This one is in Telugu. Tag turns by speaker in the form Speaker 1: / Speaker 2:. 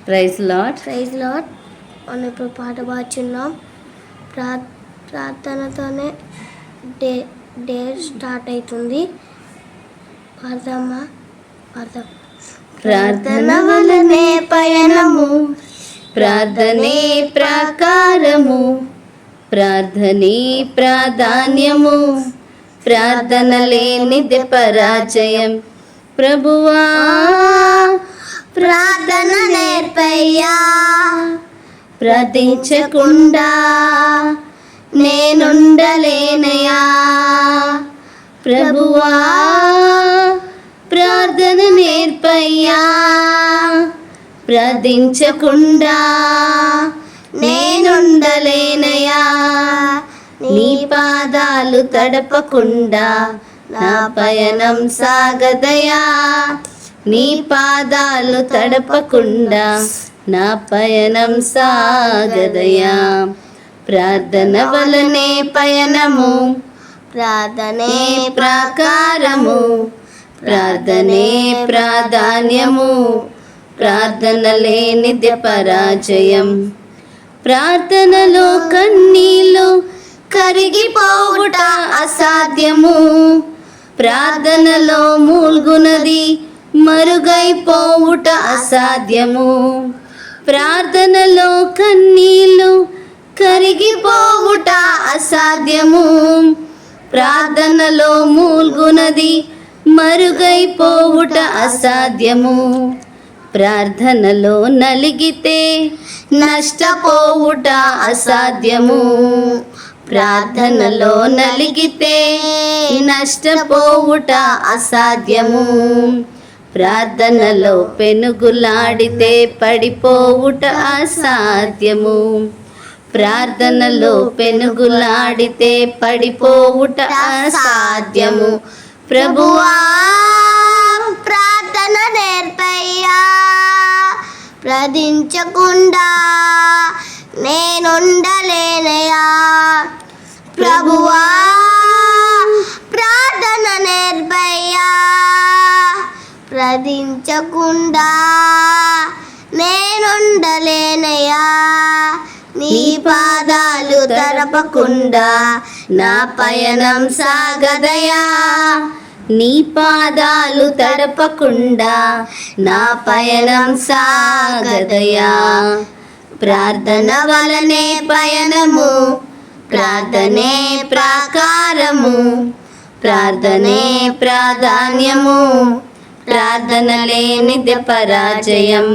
Speaker 1: Praise lord.
Speaker 2: మనం ఇప్పుడు పాట పాడుచున్నాం. ప్రార్థనతోనే డే స్టార్ట్ అవుతుంది. పాడదామా?
Speaker 1: ప్రార్థన వలనే పయనము, ప్రార్థనే ప్రాకారము, ప్రార్థనే ప్రాధాన్యము, ప్రార్థన లేనిదే పరాజయం. ప్రభువా
Speaker 2: ప్రార్థన నేర్పయ్యా,
Speaker 1: ప్రార్థించకుండా నేనుండలేనయా. ప్రభువా ప్రార్థన నేర్పయ్యా, ప్రార్థించకుండా నేనుండలేనయా. నీ పాదాలు తడపకుండా నా పయనం సాగదయా. నీ పాదాలు తడపకుండా నా పయనం సాగదయా. ప్రార్థన వలనే పయనము,
Speaker 2: ప్రార్థనే
Speaker 1: ప్రాకారము, ప్రార్థనే ప్రాధాన్యము, ప్రార్థన లేనిదే పరాజయం. ప్రార్థనలో కన్నీళ్ళు కరిగిపోవుట అసాధ్యము. ప్రార్థనలో మూల్గునది మరుగైపోవుట అసాధ్యము. ప్రార్థనలో కన్నీళ్ళు కరిగిపోవుట అసాధ్యము. ప్రార్థనలో మూల్గునది మరుగైపోవుట అసాధ్యము. ప్రార్థనలో నలిగితే నష్టపోవుట అసాధ్యము. ప్రార్థనలో నలిగితే నష్టపోవుట అసాధ్యము. ప్రార్థనలో పెనుగులాడితే పడిపోవుట అసాధ్యము. ప్రార్థనలో పెనుగులాడితే పడిపోవుట అసాధ్యము. ప్రభువా
Speaker 2: ప్రార్థన నేర్పయ్యా, ప్రార్థించకుండా నేనుండలేనయా. ప్రభువా ప్రార్థన నేర్పయ్యా, ప్రార్థించకుండా నేనుండలేనయా. నీ పాదాలు తడపకుండా నా పయనం సాగదయా. నీ పాదాలు తడపకుండా నా పయనం సాగదయా. ప్రార్థన వలనే పయనము, ప్రార్థనే ప్రాకారము, ప్రార్థనే ప్రాధాన్యము, ప్రార్థన లేనిదే పరాజయం.